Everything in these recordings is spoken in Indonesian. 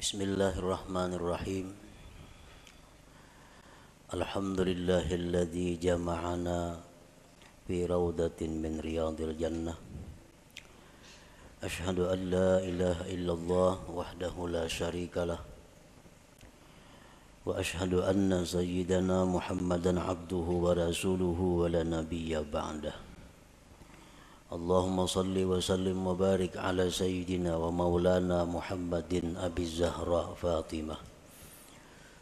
Bismillahirrahmanirrahim. Alhamdulillahilladzi jama'ana fi rawdatin min riyadil jannah. Ashhadu an la ilaha illallah wahdahu la syarikalah. Wa ashhadu anna sayyidana Muhammadan abduhu wa rasuluhu wa la nabiyya ba'dah. Allahumma salli wa sallim wa barik ala sayyidina wa maulana Muhammadin Abi Zahra Fatimah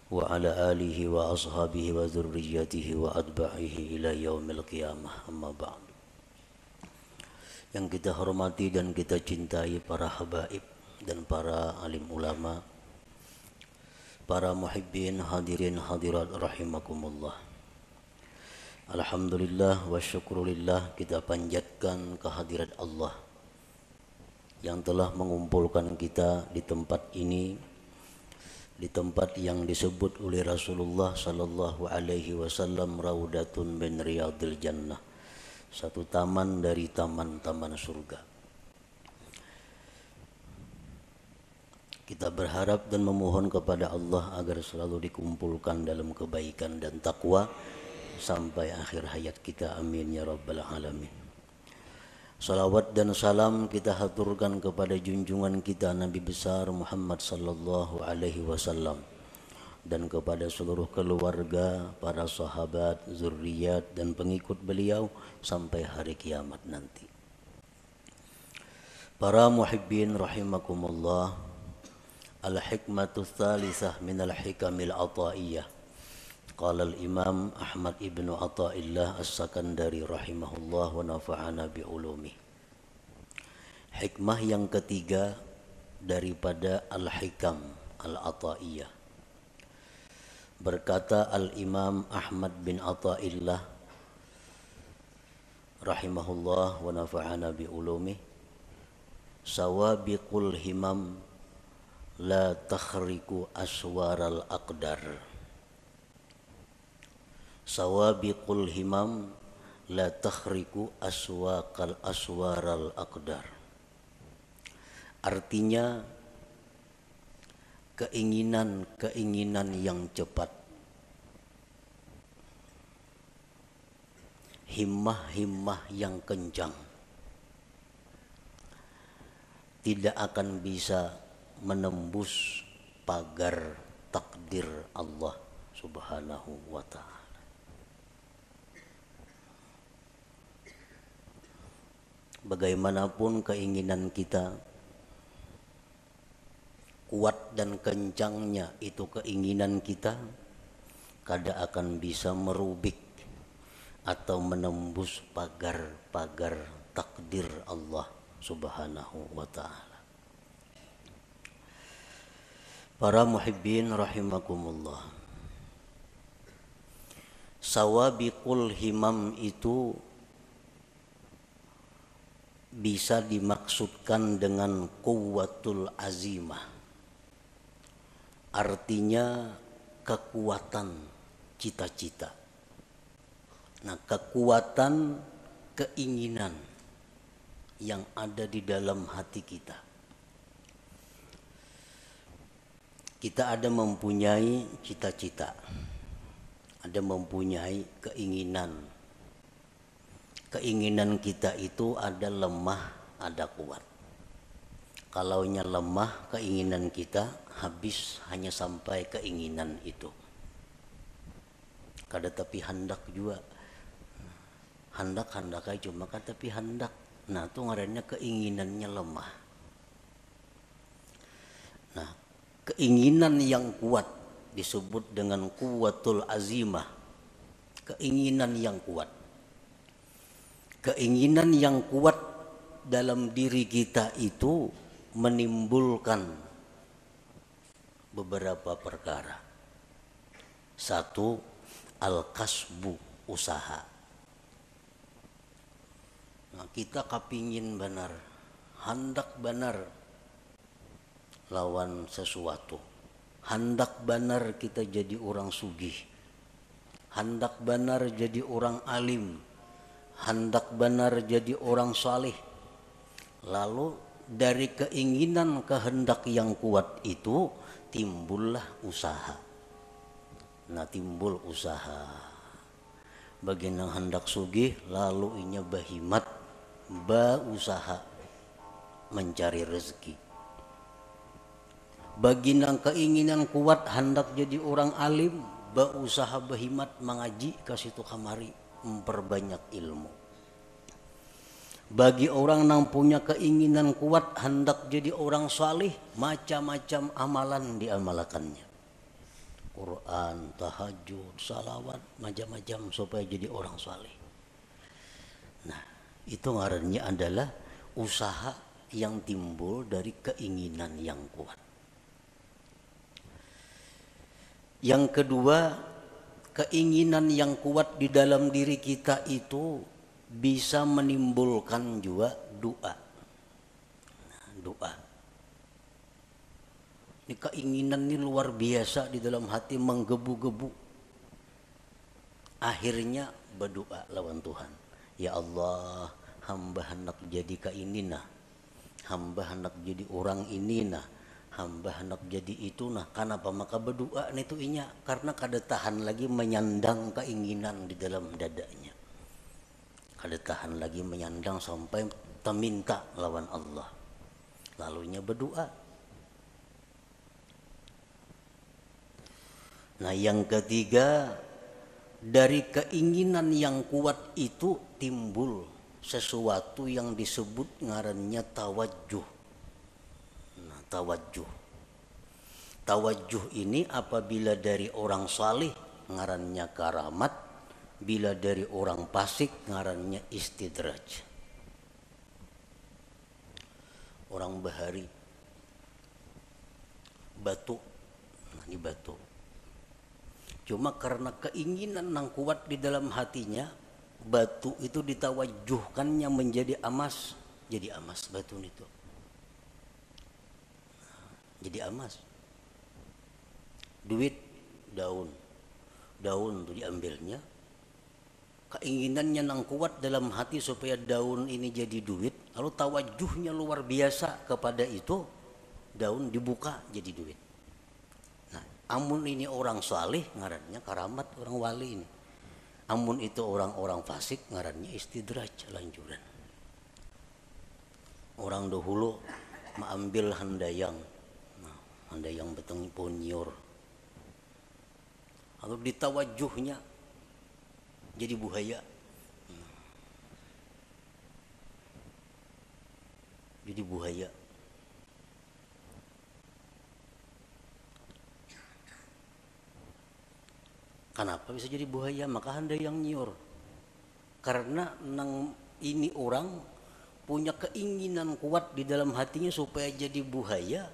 wa ala alihi wa ashabihi wa dhurriyyatihi wa adba'ihi ila yaumil qiyamah, amma ba'du. Yang kita hormati dan kita cintai para habaib dan para alim ulama, para muhibbin hadirin hadirat rahimakumullah. Alhamdulillah wa syukrulillah, kita panjatkan kehadirat Allah yang telah mengumpulkan kita di tempat ini, di tempat yang disebut oleh Rasulullah sallallahu alaihi wasallam raudatun min riyadil jannah, satu taman dari taman-taman surga. Kita berharap dan memohon kepada Allah agar selalu dikumpulkan dalam kebaikan dan takwa sampai akhir hayat kita, amin ya rabbal alamin. Salawat dan salam kita haturkan kepada junjungan kita Nabi besar Muhammad sallallahu alaihi wasallam dan kepada seluruh keluarga, para sahabat, zuriat dan pengikut beliau sampai hari kiamat nanti. Para muhibbin rahimakumullah, al-hikmatu tsalitsah minal hikamil ataiyah. Qala al-Imam Ahmad ibn Athaillah As-Sakandari rahimahullah wa nafa'ana bi'ulumi. Hikmah yang ketiga daripada al-hikam al-ataiyah. Berkata al-Imam Ahmad bin Athaillah rahimahullah wa nafa'ana bi'ulumi, sawabiqul himam la takhriku aswaral aqdar. Sawabiqul himam la takhriku aswaral aqdar. Artinya keinginan yang cepat, himmah yang kencang tidak akan bisa menembus pagar takdir Allah Subhanahu wa ta'ala. Bagaimanapun keinginan kita, kuat dan kencangnya itu keinginan kita, kada akan bisa merubik atau menembus pagar-pagar takdir Allah Subhanahu wa ta'ala. Para muhibbin rahimakumullah, sawabiqul himam itu bisa dimaksudkan dengan quwwatul azimah, artinya kekuatan cita-cita. Nah, kekuatan keinginan yang ada di dalam hati kita. Kita ada mempunyai cita-cita, ada mempunyai keinginan. Keinginan kita itu ada lemah, ada kuat. Kalaunya lemah keinginan kita, habis hanya sampai keinginan itu. Kada tapi hendak juga. Hendak aja cuma kada tapi hendak. Nah, itu ngarannya keinginannya lemah. Nah, keinginan yang kuat disebut dengan quwwatul azimah. Keinginan yang kuat. Keinginan yang kuat dalam diri kita itu menimbulkan beberapa perkara. Satu, al-kasbu, usaha. Nah, kita kapingin benar, hendak benar lawan sesuatu. Hendak benar kita jadi orang sugih. Hendak benar jadi orang alim. Hendak benar jadi orang saleh. Lalu dari keinginan kehendak yang kuat itu timbullah usaha. Nah, timbul usaha. Bagi yang hendak sugih lalu inya bahimat usaha mencari rezeki. Bagi yang keinginan kuat hendak jadi orang alim, usaha bahimat mengaji kasih tu kamari memperbanyak ilmu. Bagi orang yang punya keinginan kuat hendak jadi orang salih, macam-macam amalan diamalkannya. Quran, tahajud, salawat, macam-macam supaya jadi orang salih. Nah, itu ngarannya adalah usaha yang timbul dari keinginan yang kuat. Yang kedua, keinginan yang kuat di dalam diri kita itu bisa menimbulkan juga doa. Nah, doa. Ini keinginan ini luar biasa di dalam hati menggebu-gebu. Akhirnya berdoa lawan Tuhan. Ya Allah, hamba hendak jadi kainina. Hamba hendak jadi orang ini nah. Hamba hendak jadi itu nah. Kenapa maka berdoa itu inya? Karena kada tahan lagi menyandang keinginan di dalam dadanya. Kada tahan lagi menyandang sampai meminta lawan Allah. Lalunya berdoa. Nah, yang ketiga, dari keinginan yang kuat itu timbul sesuatu yang disebut ngarannya tawajjuh. Nah, tawajjuh. Tawajjuh ini apabila dari orang salih ngarannya karamat, bila dari orang fasik ngarannya istidraj. Orang bahari batu. Nah, ini batu. Cuma karena keinginan yang kuat di dalam hatinya, batu itu ditawajuhkannya menjadi emas, jadi emas batu itu. Jadi emas. Duit, daun. Daun itu diambilnya. Keinginannya yang kuat dalam hati supaya daun ini jadi duit, lalu tawajuhnya luar biasa kepada itu, daun dibuka jadi duit. Amun ini orang salih ngarannya karamat orang wali ini. Amun itu orang-orang fasik ngarannya istidraj lanjuran. Orang dahulu mengambil handayang. Nah, handayang beteng ponyur. Lalu ditawajuhnya jadi buhaya. Jadi buhaya. Kenapa bisa jadi buaya? Maka handayang nyiur. Karena ini orang punya keinginan kuat di dalam hatinya supaya jadi buaya,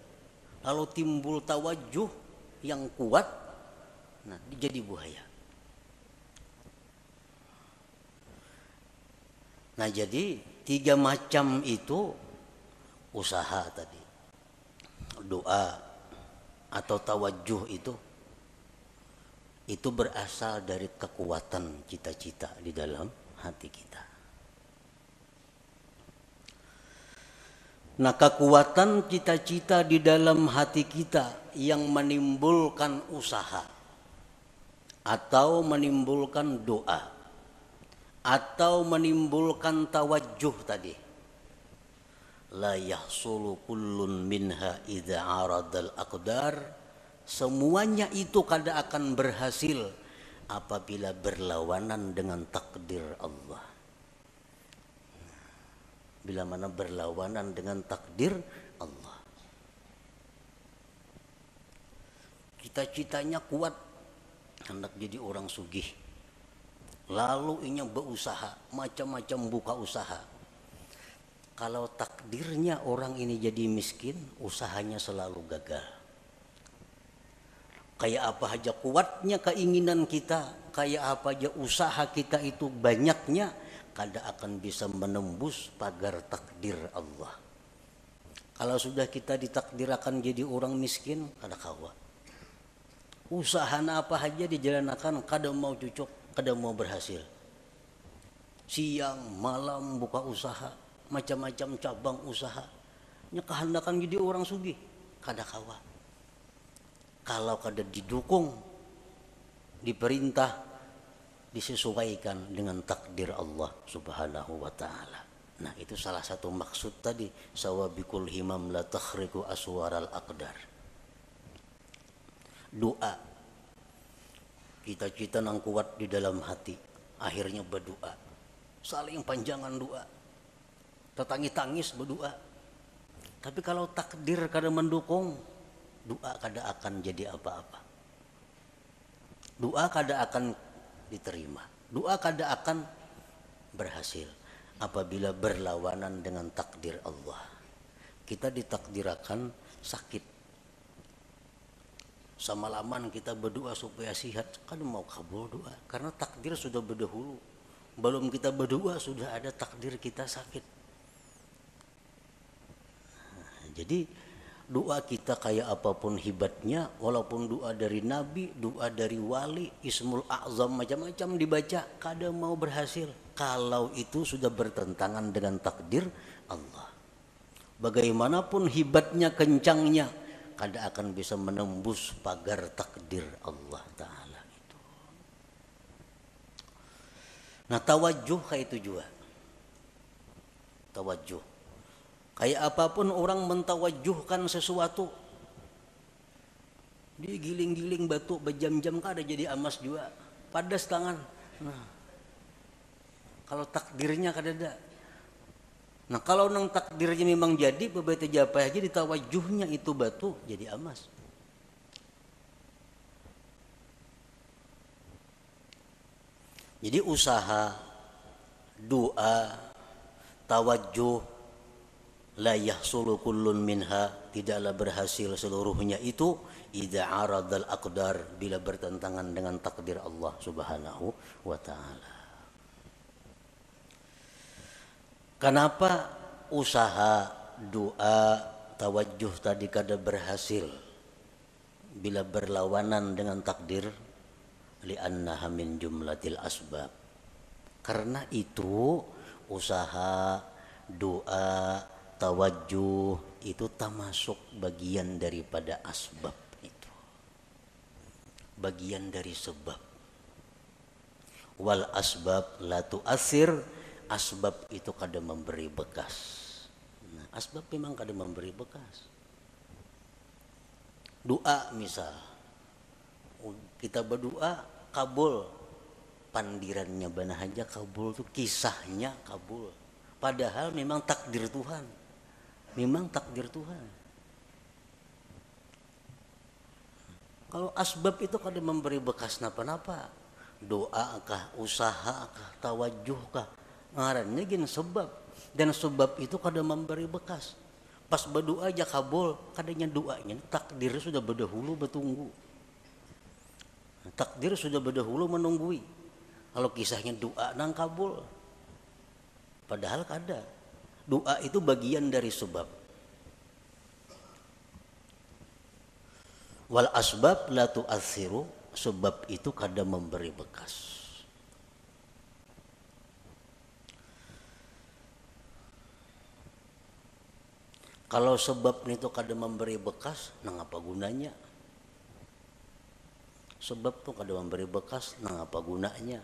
lalu timbul tawajuh yang kuat, nah jadi buaya. Nah, jadi 3 macam itu usaha tadi, doa atau tawajuh itu berasal dari kekuatan cita-cita di dalam hati kita. Nah, kekuatan cita-cita di dalam hati kita yang menimbulkan usaha atau menimbulkan doa atau menimbulkan tawajuh tadi. La yahsulu kullun minha idza aradal aqdar. Semuanya itu kada akan berhasil apabila berlawanan dengan takdir Allah. Bila mana berlawanan dengan takdir Allah. Cita-citanya kuat, hendak jadi orang sugih. Lalu inya berusaha, macam-macam buka usaha. Kalau takdirnya orang ini jadi miskin, usahanya selalu gagal. Kayak apa aja kuatnya keinginan kita, kayak apa aja usaha kita itu banyaknya, kada akan bisa menembus pagar takdir Allah. Kalau sudah kita ditakdirkan jadi orang miskin, kada kawa. Usaha apa aja dijalankan, kada mau cocok, kada mau berhasil. Siang, malam buka usaha, macam-macam cabang usaha. nya kehendakan jadi orang sugih kada kawa. Kalau kada didukung, diperintah, disesuaikan dengan takdir Allah Subhanahu wa taala. Nah, itu salah satu maksud tadi, sawabikul himam la takhriqu aswaral aqdar. Doa. Cita-cita nang kuat di dalam hati, akhirnya berdoa. Saling panjangan doa. Tetangis-tangis berdoa. Tapi kalau takdir kada mendukung, doa kada akan jadi apa-apa. Doa kada akan diterima. Doa kada akan berhasil apabila berlawanan dengan takdir Allah. Kita ditakdirakan sakit. Semalaman kita berdoa supaya sehat, kan mau kabul doa. Karena takdir sudah berdahulu. Belum kita berdoa sudah ada takdir kita sakit. Jadi doa kita kayak apapun hebatnya, walaupun doa dari nabi, doa dari wali, ismul a'zam macam-macam dibaca, kada mau berhasil kalau itu sudah bertentangan dengan takdir Allah. Bagaimanapun hebatnya, kencangnya, kada akan bisa menembus pagar takdir Allah Ta'ala itu. Nah, tawajuh kayak itu juga. Tawajuh. Kayak apapun orang mentawajuhkan sesuatu, digiling-giling batu berjam-jam kada jadi emas juga, padas tangan. Nah, kalau takdirnya kada ada. Nah, kalau nang takdirnya memang jadi, beberapa japa aja ditawajuhnya itu batu jadi emas. Jadi usaha, doa, tawajuh, la yahsulu kullun minha, tidaklah berhasil seluruhnya itu idza aradal aqdar, bila bertentangan dengan takdir Allah Subhanahu wa taala. Kenapa usaha, doa, tawajuh tadi kada berhasil bila berlawanan dengan takdir? Li'annaha min jumlatil asbab. Karena itu usaha, doa, tawajuh itu termasuk bagian daripada asbab itu. Bagian dari sebab. Wal asbab la tu'athir, asbab itu kada memberi bekas. Nah, asbab memang kada memberi bekas. Doa misal, kita berdoa kabul, pandirannya bana aja kabul tuh, kisahnya kabul. Padahal memang takdir Tuhan. Memang takdir Tuhan. Kalau asbab itu kada memberi bekas napa-napa. Doa kah, usaha kah, tawajuh kah, ngarannya gin sebab. Dan sebab itu kada memberi bekas. Pas berdoa aja kabul, kadanya doanya takdir sudah berdahulu bertunggu. Takdir sudah berdahulu menunggui. Kalau kisahnya doa nang kabul, padahal kada. Doa itu bagian dari sebab. Wal asbab la tu'athiru, sebab itu kada memberi bekas. Kalau sebab itu kada memberi bekas, nang apa gunanya? Sebab tuh kada memberi bekas, nang apa gunanya?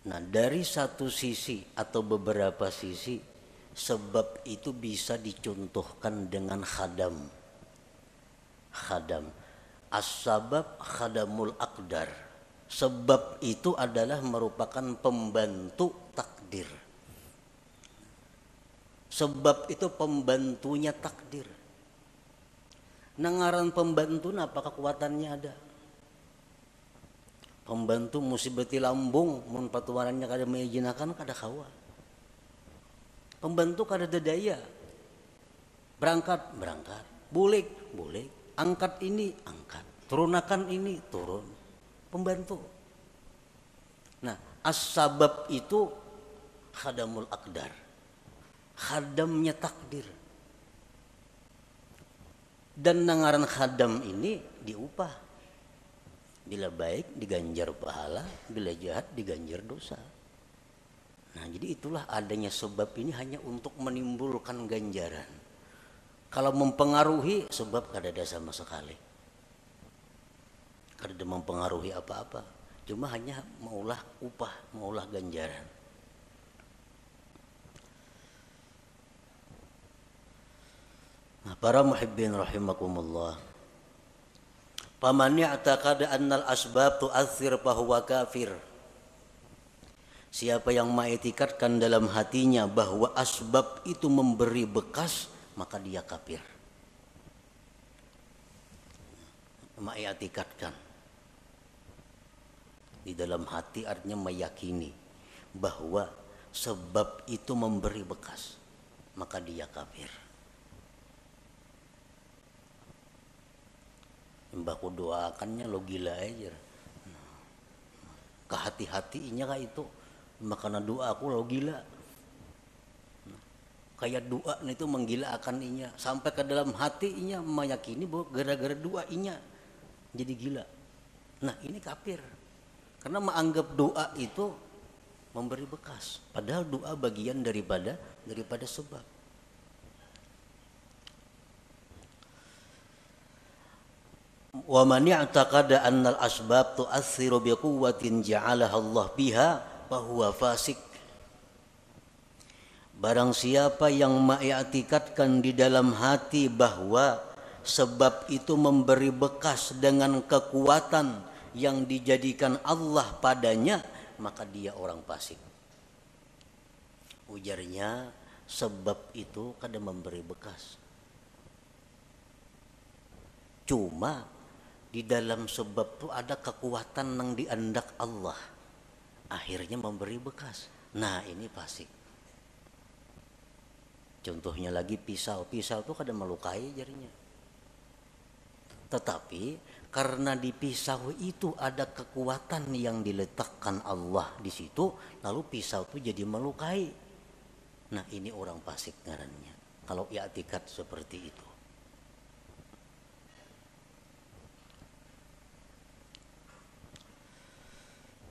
Nah, dari satu sisi atau beberapa sisi, sebab itu bisa dicontohkan dengan khadam. Khadam. As-sabab khadamul aqdar. Sebab itu adalah merupakan pembantu takdir. Sebab itu pembantunya takdir. Nangaran pembantu apa kekuatannya ada? Pembantu musibati lambung, mun patuarannya kada mengijinakan kada kawa. Pembantu kada daya. Berangkat, bulik, angkat ini, angkat, turunakan ini, turun. Pembantu. Nah, as-sabab itu khadamul aqdar. Khadamnya takdir. Dan nangaran khadam ini diupah. Bila baik diganjar pahala, bila jahat diganjar dosa. Nah, jadi itulah adanya sebab ini hanya untuk menimbulkan ganjaran. Kalau mempengaruhi sebab kada ada sama sekali. Kada ada mempengaruhi apa-apa. Cuma hanya maulah upah, maulah ganjaran. Nah, para muhibbin rahimakumullah. Faman ya'taqada annal asbab tu'athir fahuwa kafir. Siapa yang mengiktikadkan dalam hatinya bahwa asbab itu memberi bekas, maka dia kafir. Mengiktikadkan di dalam hati artinya meyakini bahwa sebab itu memberi bekas, maka dia kafir. Mbahku doakannya lo gila aja. Kehati-hatinya kah itu, makanya doa aku lo gila. Kayak doa itu menggilaakan inya sampai ke dalam hati inya meyakini bahwa gara-gara doa inya jadi gila. Nah, ini kafir. Karena menganggap doa itu memberi bekas, padahal doa bagian daripada sebab. Wa man ya'taqada annal asbab tu'assiru biquwwatin ja'alaha Allah biha fa huwa fasik. Barang siapa yang mengiktikadkan di dalam hati bahwa sebab itu memberi bekas dengan kekuatan yang dijadikan Allah padanya, maka dia orang fasik. Ujarnya, sebab itu kada memberi bekas. Cuma di dalam sebab itu ada kekuatan yang diandak Allah, akhirnya memberi bekas. Nah, ini fasik. Contohnya lagi pisau itu kada melukai jarinya. Tetapi karena di pisau itu ada kekuatan yang diletakkan Allah di situ, lalu pisau itu jadi melukai. Nah, ini orang fasik ngarannya. Kalau i'tikad seperti itu.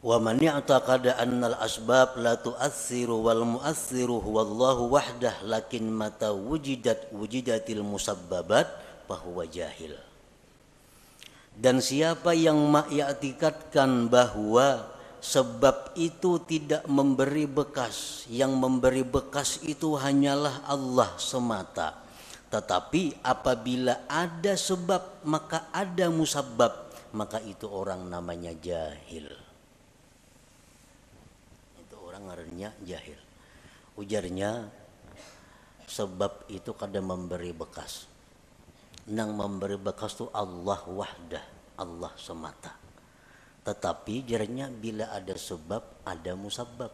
Wa man ya'taqada annal asbab la tu'assiru wal mu'assiru huwallahu wahdah lakin mata wujidatil musabbabat fahuwa jahil. Dan siapa yang mengiktikadkan bahwa sebab itu tidak memberi bekas, yang memberi bekas itu hanyalah Allah semata. Tetapi apabila ada sebab maka ada musabbab, maka itu orang namanya jahil. Ngarannya jahil. Ujarnya, sebab itu kada memberi bekas. Nang memberi bekas itu Allah wahdah, Allah semata. Tetapi jarnya bila ada sebab ada musabbab.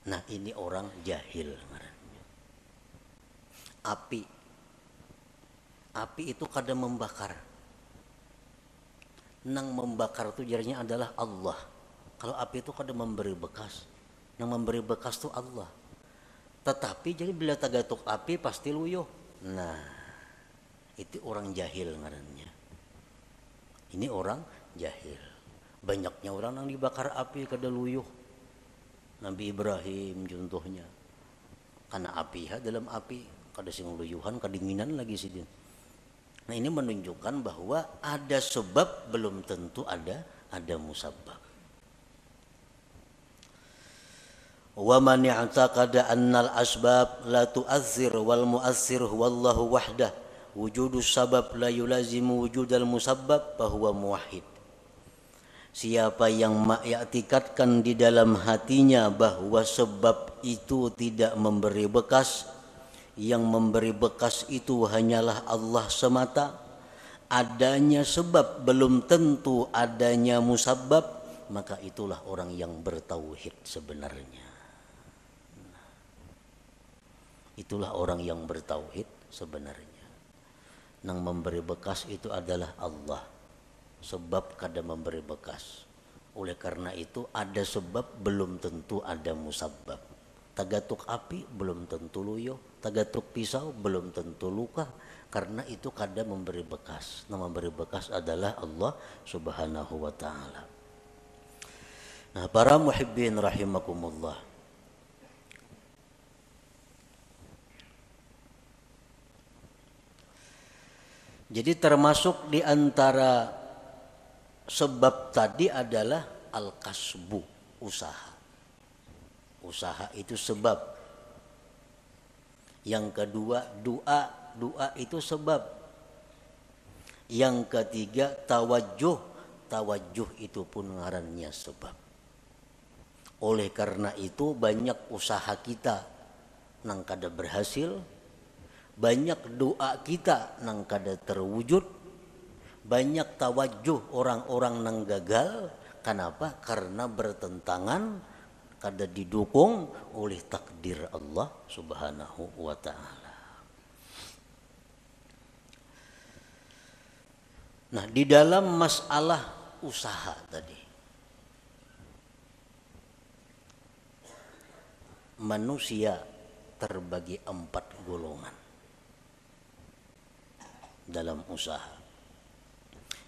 Nah, ini orang jahil ngarannya. Api itu kada membakar. Nang membakar itu jarnya adalah Allah. Kalau api itu kada memberi bekas, yang memberi bekas itu Allah. Tetapi jadi bila tagatuk api pasti luyuh. Nah, itu orang jahil ngarannya. Ini orang jahil. Banyaknya orang yang dibakar api kada luyuh. Nabi Ibrahim contohnya. Karena api dalam api kada sing luyuhan, kedinginan lagi sidin. Nah, ini menunjukkan bahwa ada sebab belum tentu ada musabbab. Wa man i'taqada annal asbab la tu'athir wal mu'athir wallahu wahdah wujudus sabab la yulazimu wujudal musabbab fahuwa muwahhid. Siapa yang mengiktikadkan di dalam hatinya bahwa sebab itu tidak memberi bekas, yang memberi bekas itu hanyalah Allah semata, adanya sebab belum tentu adanya musabbab, maka itulah orang yang bertauhid sebenarnya. Itulah orang yang bertauhid sebenarnya. Nang memberi bekas itu adalah Allah. Sebab kada memberi bekas. Oleh karena itu ada sebab belum tentu ada musabbab. Tagatuk api belum tentu luyuh, tagatuk pisau belum tentu luka. Karena itu kada memberi bekas. Nang memberi bekas adalah Allah Subhanahu wa ta'ala. Nah, para muhibbin rahimakumullah. Jadi termasuk di antara sebab tadi adalah al-kasbu, usaha. Usaha itu sebab. Yang kedua doa, doa itu sebab. Yang ketiga tawajjuh, tawajjuh itu pun ngarannya sebab. Oleh karena itu banyak usaha kita nang kada berhasil, banyak doa kita nang kada terwujud, banyak tawajjuh orang-orang nang gagal. Kenapa? Karena bertentangan, kada didukung oleh takdir Allah Subhanahu wa ta'ala. Nah, di dalam masalah usaha tadi, manusia terbagi 4 golongan dalam usaha.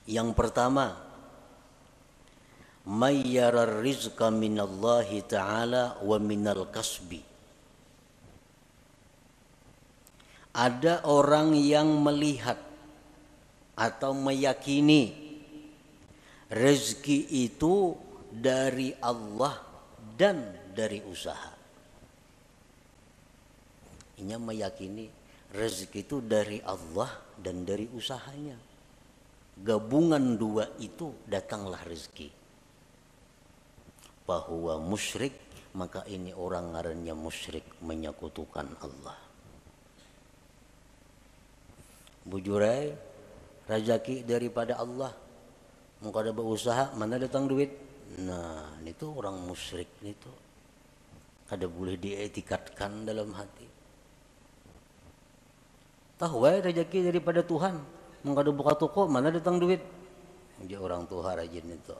Yang pertama, mayyarar rizqa minallahi ta'ala wa minal kasbi. Ada orang yang melihat atau meyakini rezeki itu dari Allah dan dari usaha. Ini meyakini rezeki itu dari Allah dan dari usahanya. Gabungan dua itu datanglah rezeki. Bahwa musyrik, maka ini orang ngarannya musyrik, menyekutukan Allah. Bujurai, rezeki daripada Allah. Mau kada berusaha, mana datang duit? Nah, itu orang musyrik itu. Kada boleh dietikatkan dalam hati. Tahu rezeki daripada Tuhan. Mau kada buka toko, mana datang duit? Dia orang tua rajin itu.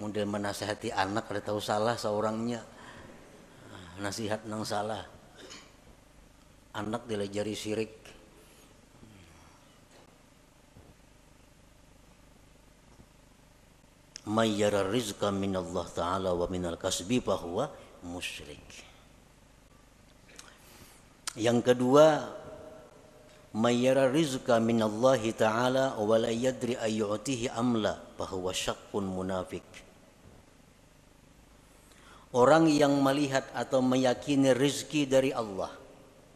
Model menasihati anak kada tahu salah seorangnya. Nasihat nang salah. Anak dilajari syirik. Mayyara rizqa minallah ta'ala wa minal kasbi fahuwa musyrik. Yang kedua, mayyara rizqa minallahi ta'ala wa la yadri ayyu'tihi amla fahuwa syakkun munafik. Orang yang melihat atau meyakini rezeki dari Allah,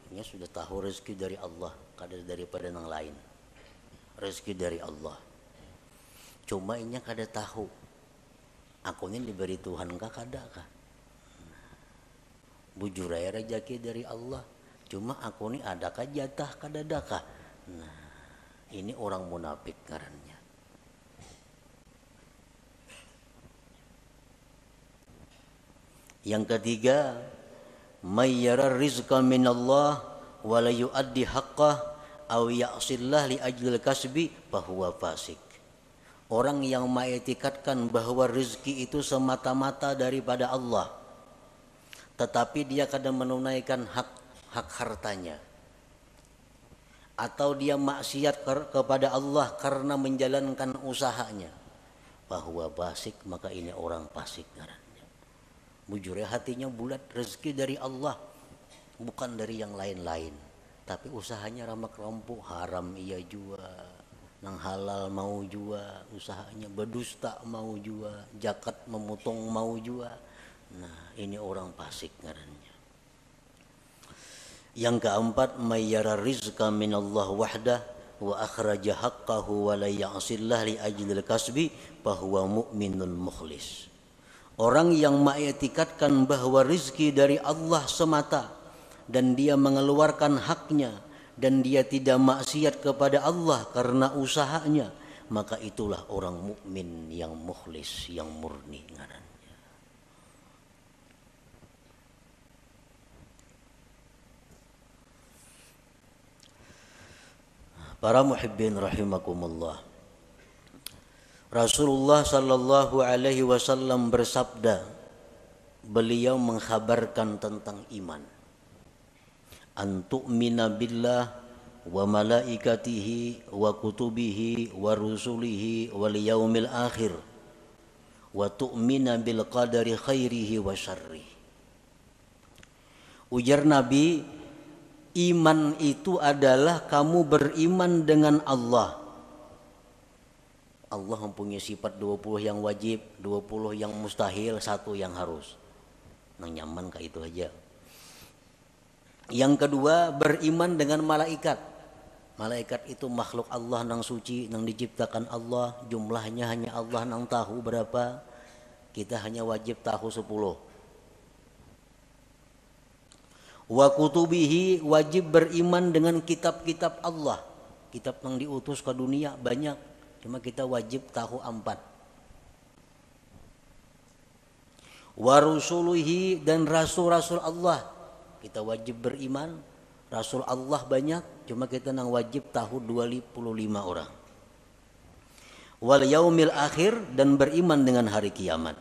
dia sudah tahu rezeki dari Allah, kada daripada yang lain. Rezeki dari Allah. Cuma inya kada tahu. Aku ini diberi Tuhan kah kada kah? Bujur aja rezeki dari Allah. Cuma aku ini adakah jatah kada adakah? Nah, ini orang munafik karenanya. Yang ketiga, mayyara rizqa minallah wa la yuaddi haqqah aw ya'sillah li ajlil kasbi fahuwa fasik. Orang yang mengetikatkan bahwa rezeki itu semata-mata daripada Allah, tetapi dia kadang menunaikan hak hartanya, atau dia maksiat kepada Allah karena menjalankan usahanya, bahwa fasik, maka ini orang fasik ngarannya. Bujur ya, hatinya bulat, rezeki dari Allah, bukan dari yang lain-lain, tapi usahanya ramak rampuk, haram ia jua, nang halal mau jua, usahanya berdusta mau jua, zakat memotong mau jua. Nah, ini orang fasik ngarannya. Yang keempat, mayyara rizqa minallah wahdah wa akhraja haqqahu wa la ya'sillah li ajlil kasbi fahuwa mu'minun mukhlis. Orang yang mengetikatkan bahwa rizki dari Allah semata dan dia mengeluarkan haknya dan dia tidak maksiat kepada Allah karena usahanya, maka itulah orang mukmin yang mukhlis, yang murni ngarannya. Para muhibbin rahimakumullah. Rasulullah sallallahu alaihi wasallam bersabda, beliau mengkhabarkan tentang iman. Antu'mina billah wa malaikatihi wa kutubihi wa rusulihi wal yaumil akhir wa tu'mina bil qadari khairihi wa syarrihi. Ujar Nabi, iman itu adalah kamu beriman dengan Allah. Allah mempunyai sifat 20 yang wajib, 20 yang mustahil, 1 yang harus. Nang nyaman kayak itu aja. Yang kedua, beriman dengan malaikat. Malaikat itu makhluk Allah nang suci, nang diciptakan Allah, jumlahnya hanya Allah nang tahu berapa. Kita hanya wajib tahu 10. Wa kutubihi, wajib beriman dengan kitab-kitab Allah. Kitab yang diutus ke dunia banyak, cuma kita wajib tahu 4. Wa rusuluhi, dan rasul-rasul Allah, kita wajib beriman. Rasul Allah banyak, cuma kita nang wajib tahu 25 orang. Wal yaumil akhir, dan beriman dengan hari kiamat.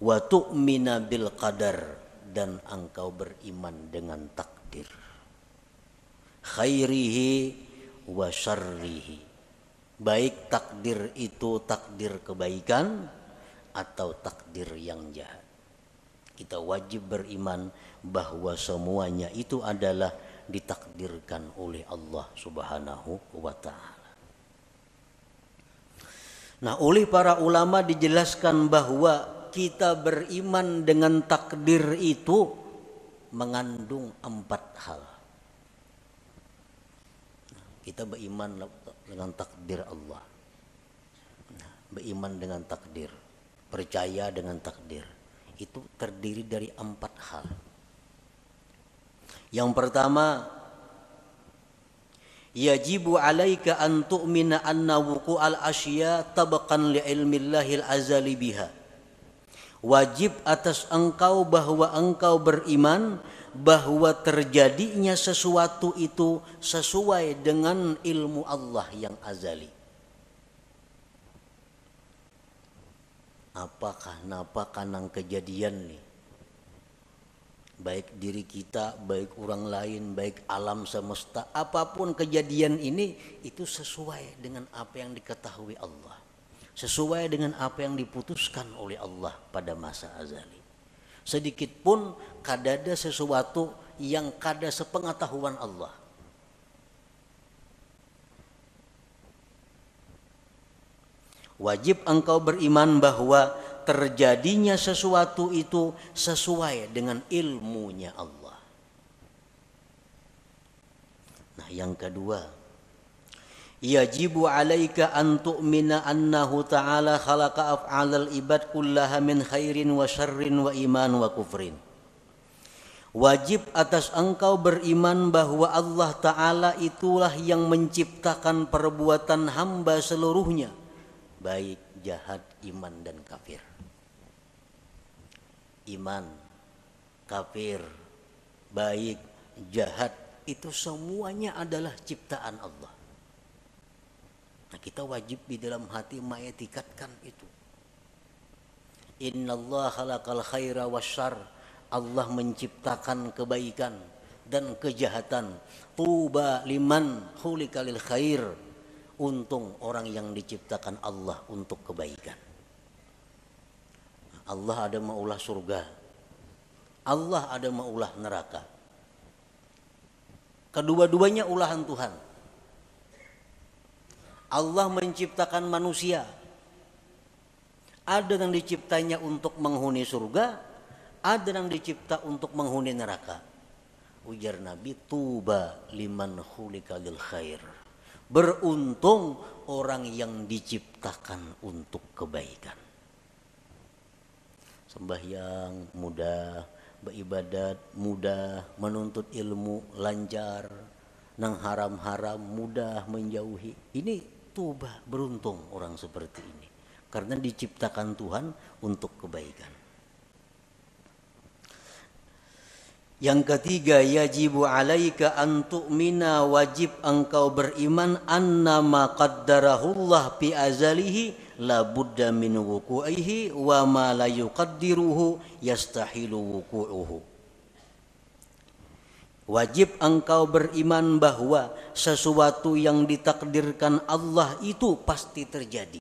Wa tu'mina bil qadar, dan engkau beriman dengan takdir. Khairihi wa syarrihi, baik takdir itu takdir kebaikan atau takdir yang jahat. Kita wajib beriman bahwa semuanya itu adalah ditakdirkan oleh Allah Subhanahu wa ta'ala. Nah, oleh para ulama dijelaskan bahwa kita beriman dengan takdir itu mengandung 4 hal. Kita beriman dengan takdir Allah, beriman dengan takdir, percaya dengan takdir, itu terdiri dari 4 hal. Yang pertama, yajibu alaika an tu'mina anna wuqu'al asya tabaqan li ilmillahil azali biha. Wajib atas engkau bahwa engkau beriman bahwa terjadinya sesuatu itu sesuai dengan ilmu Allah yang azali. Apakah napa kanang kejadian nih? Baik diri kita, baik orang lain, baik alam semesta, apapun kejadian ini itu sesuai dengan apa yang diketahui Allah. Sesuai dengan apa yang diputuskan oleh Allah pada masa azali. Sedikit pun kadada sesuatu yang kada sepengetahuan Allah. Wajib engkau beriman bahwa terjadinya sesuatu itu sesuai dengan ilmunya Allah. Nah, yang kedua, yajibu alaika an tu'mina annahu ta'ala khalaqa af'alal ibad kullaha min khairin wa syarrin wa iman wa kufrin. Wajib atas engkau beriman bahwa Allah Ta'ala itulah yang menciptakan perbuatan hamba seluruhnya, baik jahat, iman dan kafir. Iman, kafir, baik, jahat, itu semuanya adalah ciptaan Allah. Nah, kita wajib di dalam hati mengetikatkan itu. Innallaha khalaqal khaira wasyarr, Allah menciptakan kebaikan dan kejahatan. Tuba liman khuliqa lil khair, untung orang yang diciptakan Allah untuk kebaikan. Allah ada maulah surga, Allah ada maulah neraka. Kedua-duanya ulahan Tuhan. Allah menciptakan manusia, ada yang diciptanya untuk menghuni surga, ada yang dicipta untuk menghuni neraka. Ujar Nabi, tuba liman khuliqa lil khair, beruntung orang yang diciptakan untuk kebaikan. Sembahyang mudah, beribadat mudah, menuntut ilmu lancar, nang haram-haram mudah menjauhi. Ini tuba, beruntung orang seperti ini, karena diciptakan Tuhan untuk kebaikan. Yang ketiga, yajibu alaika an tu'mina, wajib engkau beriman annama qaddarahullah fi azalihi la budda min wuku'ihi wa ma la yuqaddiruhu yastahilu wuku'uhu. Wajib engkau beriman bahwa sesuatu yang ditakdirkan Allah itu pasti terjadi.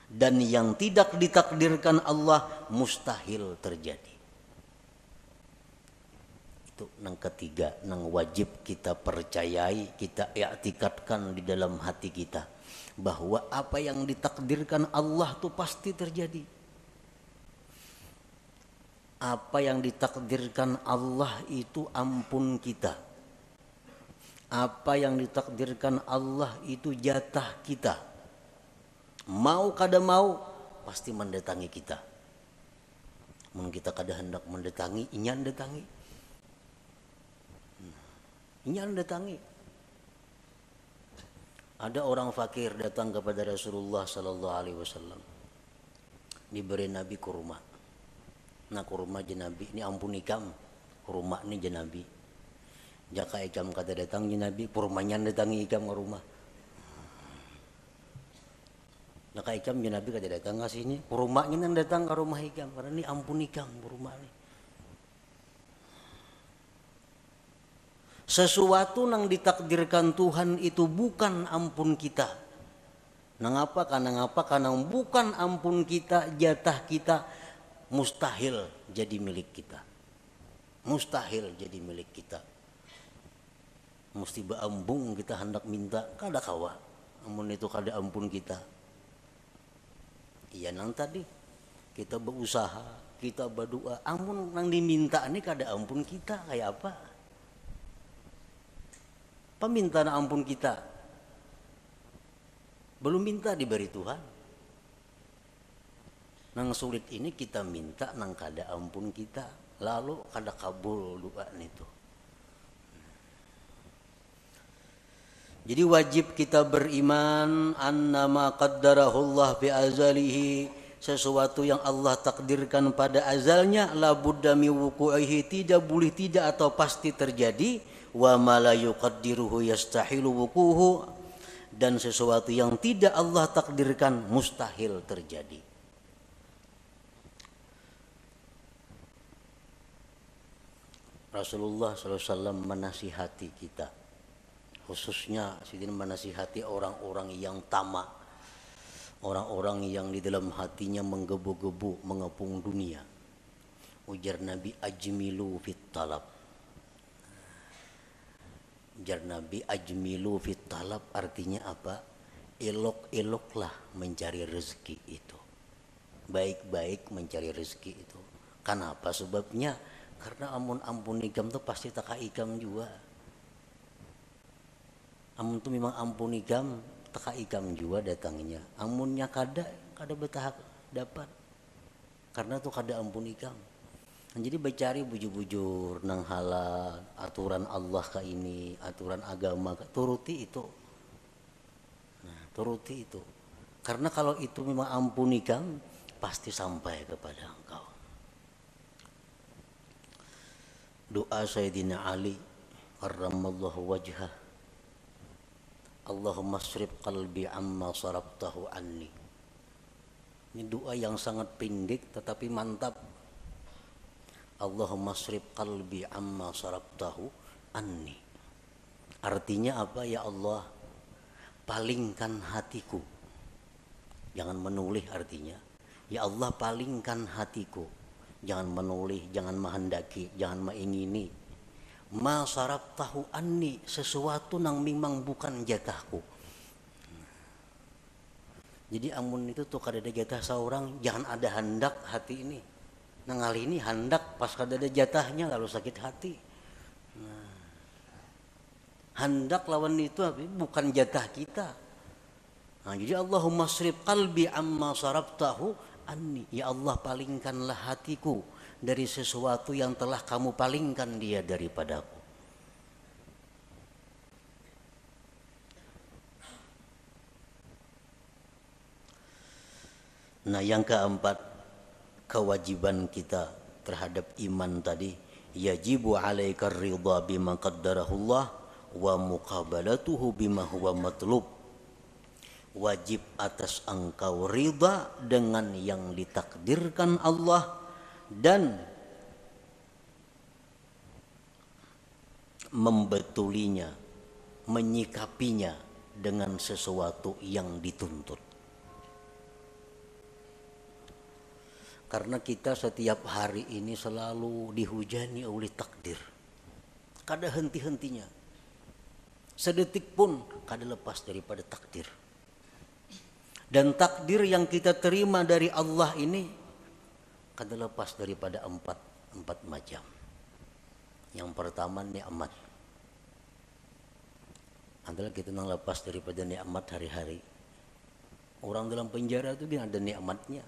dan yang tidak ditakdirkan Allah mustahil terjadi. Itu yang ketiga, yang wajib kita percayai, kita i'tikadkan di dalam hati kita, bahwa apa yang ditakdirkan Allah itu pasti terjadi. Apa yang ditakdirkan Allah itu ampun kita. Apa yang ditakdirkan Allah itu jatah kita. Mau kada mau pasti mendatangi kita. Mun kita kada hendak mendatangi, inyan datangi. Inyan datangi. Ada orang fakir datang kepada Rasulullah sallallahu alaihi wasallam. Diberi Nabi kurma. Nah kurma je Nabi, ini ampun ikam. Kurma ni je Nabi. Jaka ikam kada datang je Nabi, kurmanya datangi ikam ke rumah. Jaka ikam je Nabi kada datang ke sini, kurmanya nang datang ke rumah ikam. Karena ini ampun ikam kurma ni. Sesuatu yang ditakdirkan Tuhan itu bukan ampun kita. Nangapa? Karena bukan ampun kita, jatah kita mustahil jadi milik kita. Mustahil jadi milik kita. Mesti beambung kita hendak minta, kada kawa. Amun itu kada ampun kita. Iya nang tadi kita berusaha, kita berdoa, amun nang diminta ini kada ampun kita, kayak apa? Peminta ampun kita belum minta diberi Tuhan. Nang sulit ini kita minta nang kada ampun kita, lalu kada kabul doa itu. Jadi wajib kita beriman annama qaddarahullah fi azalihi, sesuatu yang Allah takdirkan pada azalnya la budda mi wuqu'ihi, tidak boleh tidak atau pasti terjadi. Wa ma la yuqaddiruhu yastahilu wuquhu, dan sesuatu yang tidak Allah takdirkan mustahil terjadi. Rasulullah SAW menasihati kita, khususnya sidin menasihati orang-orang yang tamak, orang-orang yang di dalam hatinya menggebu-gebu mengepung dunia. Ujar Nabi, ajmilu fit talab. Ujar Nabi, ajmilu fit talab artinya apa? Elok-eloklah mencari rezeki itu. Baik-baik mencari rezeki itu. Kenapa sebabnya? Karena ampun ikam tuh pasti tak ikam juga. Amun tuh memang ampun ikam, tak ikam juga datangnya. Amunnya kada betah dapat. Karena tuh kada ampun ikam. Jadi bercari bujur-bujur nang halal, aturan Allah ka ini, aturan agama ka, turuti itu. Nah, turuti itu. Karena kalau itu memang ampun ikam, pasti sampai kepada engkau. Doa Sayyidina Ali karramallahu wajhah, Allahumma srif qalbi amma sarabtahu anni. Ini doa yang sangat pendek tetapi mantap. Allahumma srif qalbi amma sarabtahu anni. Artinya apa? Ya Allah, palingkan hatiku. Jangan menoleh artinya. Ya Allah, palingkan hatiku. Jangan menoleh, jangan menghendaki, jangan mengingini. Ma sarabtahu anni, sesuatu yang memang bukan jatahku. Jadi amun itu tuh kada ada jatah seorang, jangan ada hendak hati ini. Nang kali ini hendak pas kada ada jatahnya lalu sakit hati. Nah, hendak lawan itu bukan jatah kita. Nah, jadi Allahumma srif qalbi amma sarabtahu anni. Ya Allah, palingkanlah hatiku dari sesuatu yang telah kamu palingkan dia daripadaku. Nah, yang keempat, kewajiban kita terhadap iman tadi, yajibu alaika ridha bima qaddarahullah wa muqabalatuhu bima huwa matlub. Wajib atas engkau ridha dengan yang ditakdirkan Allah dan membetulinya, menyikapinya dengan sesuatu yang dituntut. Karena kita setiap hari ini selalu dihujani oleh takdir. Kada henti-hentinya. Sedetik pun kada lepas daripada takdir. Dan takdir yang kita terima dari Allah ini kada lepas daripada empat macam. Yang pertama nikmat. Adalah kita nang lepas daripada nikmat hari-hari. Orang dalam penjara itu dia ada nikmatnya.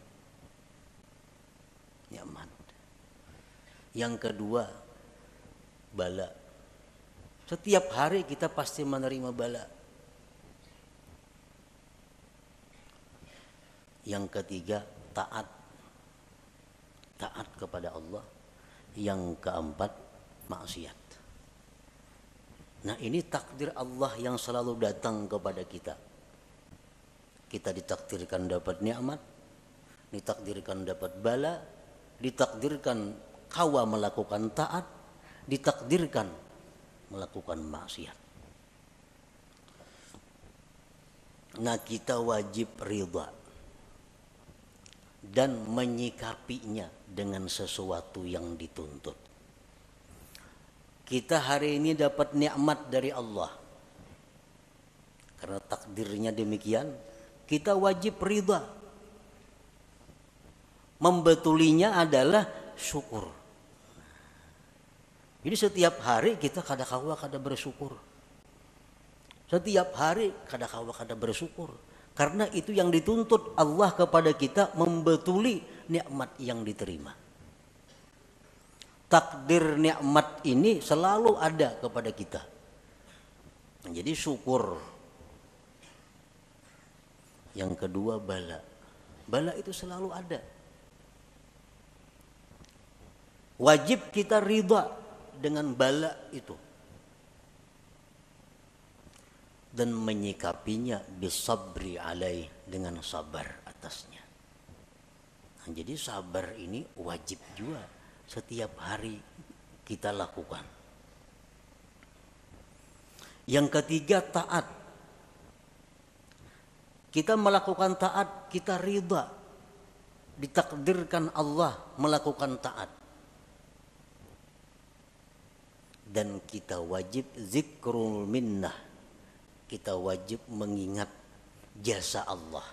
Nikmat. Yang kedua bala. Setiap hari kita pasti menerima bala. Yang ketiga taat. Taat kepada Allah. Yang keempat maksiat. Nah, ini takdir Allah yang selalu datang kepada kita. Kita ditakdirkan dapat nikmat, ditakdirkan dapat bala, ditakdirkan kawa melakukan taat, ditakdirkan melakukan maksiat. Nah, kita wajib ridha dan menyikapinya dengan sesuatu yang dituntut. Kita hari ini dapat nikmat dari Allah. Karena takdirnya demikian, kita wajib ridha. Membetulinya adalah syukur. Jadi setiap hari kita kada bersyukur. Setiap hari kada bersyukur. Karena itu yang dituntut Allah kepada kita, membetuli nikmat yang diterima. Takdir nikmat ini selalu ada kepada kita. Jadi syukur. Yang kedua bala. Bala itu selalu ada. Wajib kita ridha dengan bala itu. Dan menyikapinya bisabri alaih, dengan sabar atasnya. Nah, jadi sabar ini wajib juga setiap hari kita lakukan. Yang ketiga taat. Kita melakukan taat, kita ridha. Ditakdirkan Allah melakukan taat. Dan kita wajib zikrul minnah. Kita wajib mengingat jasa Allah,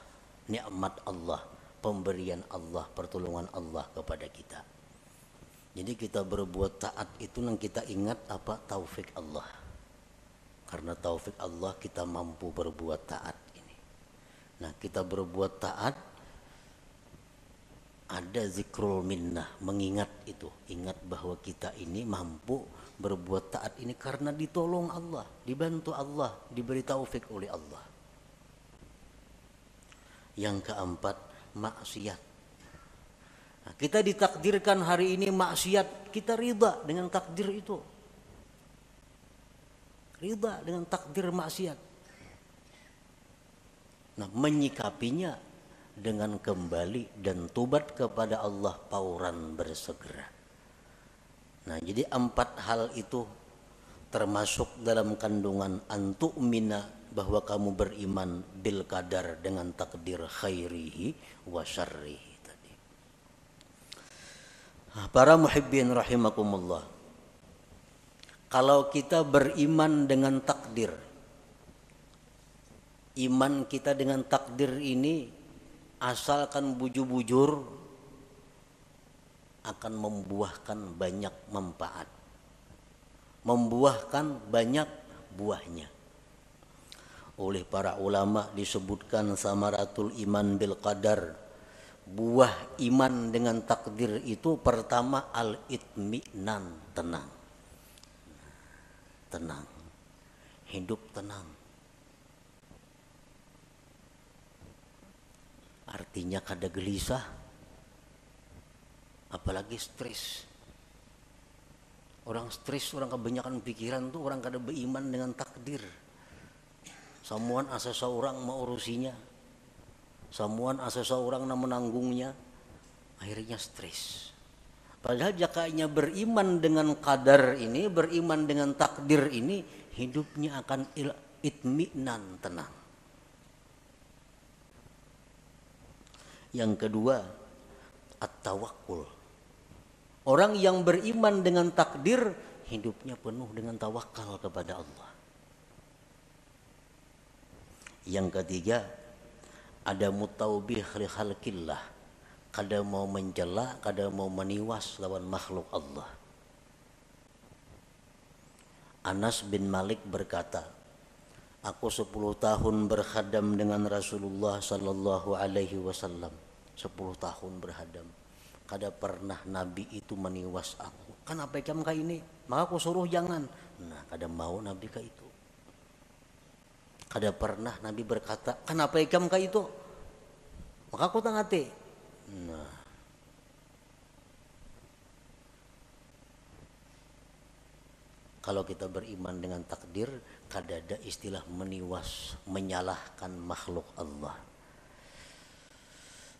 nikmat Allah, pemberian Allah, pertolongan Allah kepada kita. Jadi kita berbuat taat itu yang kita ingat apa? Taufik Allah. Karena taufik Allah kita mampu berbuat taat ini. Nah, kita berbuat taat, ada zikrul minnah, mengingat itu. Ingat bahwa kita ini mampu berbuat taat ini karena ditolong Allah, dibantu Allah, diberi taufik oleh Allah. Yang keempat, maksiat. Nah, kita ditakdirkan hari ini maksiat, kita ridha dengan takdir itu. Ridha dengan takdir maksiat. Nah, menyikapinya dengan kembali dan tobat kepada Allah fauran bersegera. Nah, jadi 4 hal itu termasuk dalam kandungan antu'mina, bahwa kamu beriman bil qadar, dengan takdir khairihi wa syarrihi. Para muhibbin rahimakumullah, kalau kita beriman dengan takdir, iman kita dengan takdir ini asalkan bujur-bujur akan membuahkan banyak manfaat, membuahkan banyak buahnya. Oleh para ulama disebutkan samaratul iman bil qadar, buah iman dengan takdir itu pertama al-itminan, tenang. Tenang. Hidup tenang. Artinya kada gelisah, apalagi stres. Orang stres, orang kebanyakan pikiran tuh orang kada beriman dengan takdir. Samuan asa seorang mau urusinya, samuan asa seorang na menanggungnya, akhirnya stres. Padahal jakanya beriman dengan qadar ini, beriman dengan takdir ini, hidupnya akan itminan, tenang. Yang kedua, at-tawakkul. Orang yang beriman dengan takdir, hidupnya penuh dengan tawakal kepada Allah. Yang ketiga, ada mutaubih li khalqillah, kada mau mencela, kada mau meniwas lawan makhluk Allah. Anas bin Malik berkata, aku 10 tahun berkhadam dengan Rasulullah sallallahu alaihi wasallam. 10 tahun berkhadam. Kada pernah Nabi itu meniwas aku. Kan apa jam ka ini? Maka aku suruh jangan. Nah, kada mau Nabi ka itu. Kada pernah Nabi berkata, kan apa jam ka itu? Maka aku tangati. Nah, kalau kita beriman dengan takdir, kada ada istilah meniwas, menyalahkan makhluk Allah.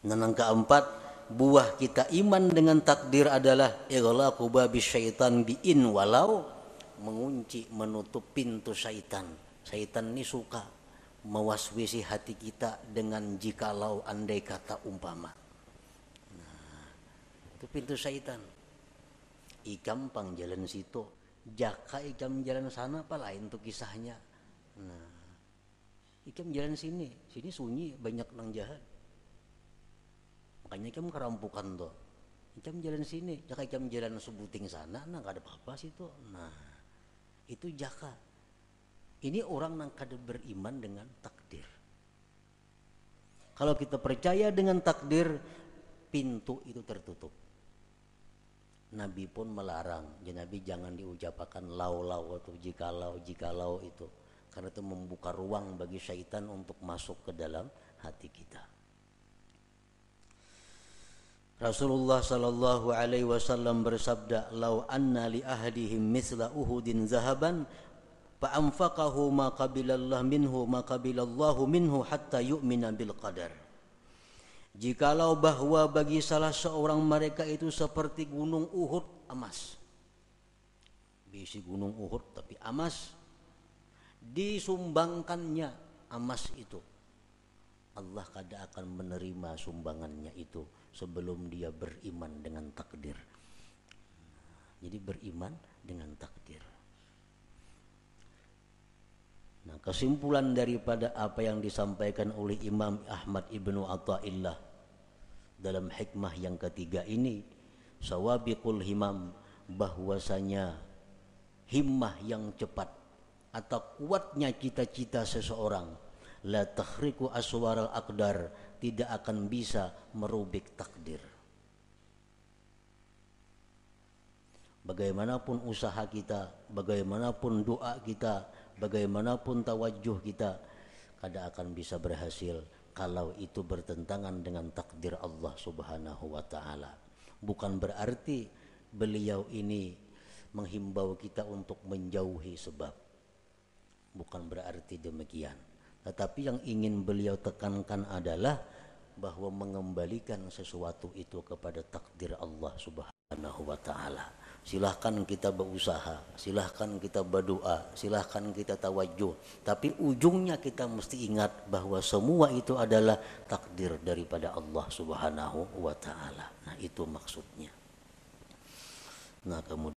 Dan yang keempat, buah kita iman dengan takdir adalah ighlaqu babi syaitan bi'in walau, mengunci, menutup pintu syaitan. Syaitan ini suka mewaswisi hati kita dengan jikalau, andai kata, umpama. Nah, itu pintu syaitan. Ikam pang jalan situ, jaka ikam jalan sana, apa lain tuh kisahnya. Nah, ikam jalan sini sunyi, banyak nang jahat. Makanya ikam kerampukan tuh. Ikam jalan sini, jaka ikam jalan sebuting sana, nah gak ada apa-apa situ. Nah, itu jaka. Ini orang yang kada beriman dengan takdir. Kalau kita percaya dengan takdir, pintu itu tertutup. Nabi pun melarang, Nabi jangan diucapkan lau-lau atau jikalau itu, karena itu membuka ruang bagi syaitan untuk masuk ke dalam hati kita. Rasulullah sallallahu alaihi wasallam bersabda, "Lau anna li ahadihim mithla Uhudin zahaban fa anfaqahu ma qabilallahu minhu hatta yu'mina bil qadar." Jikalau bahwa bagi salah seorang mereka itu seperti gunung Uhud emas. Bisi gunung Uhud tapi emas, disumbangkannya emas itu, Allah kada akan menerima sumbangannya itu sebelum dia beriman dengan takdir. Jadi beriman dengan takdir. Nah, kesimpulan daripada apa yang disampaikan oleh Imam Ahmad ibnu Athaillah dalam hikmah yang ketiga ini, sawabiqul himam, bahwasanya himmah yang cepat atau kuatnya cita-cita seseorang, la takhriqu aswaral aqdar, tidak akan bisa merubik takdir. Bagaimanapun usaha kita, bagaimanapun doa kita, bagaimanapun tawajuh kita, kada akan bisa berhasil kalau itu bertentangan dengan takdir Allah Subhanahu wa taala. Bukan berarti beliau ini menghimbau kita untuk menjauhi sebab. Bukan berarti demikian. Tetapi yang ingin beliau tekankan adalah bahwa mengembalikan sesuatu itu kepada takdir Allah Subhanahu wa taala. Silahkan kita berusaha, silahkan kita berdoa, silahkan kita tawajuh, tapi ujungnya kita mesti ingat bahwa semua itu adalah takdir daripada Allah Subhanahu wa taala. Nah, itu maksudnya. Nah, kemudian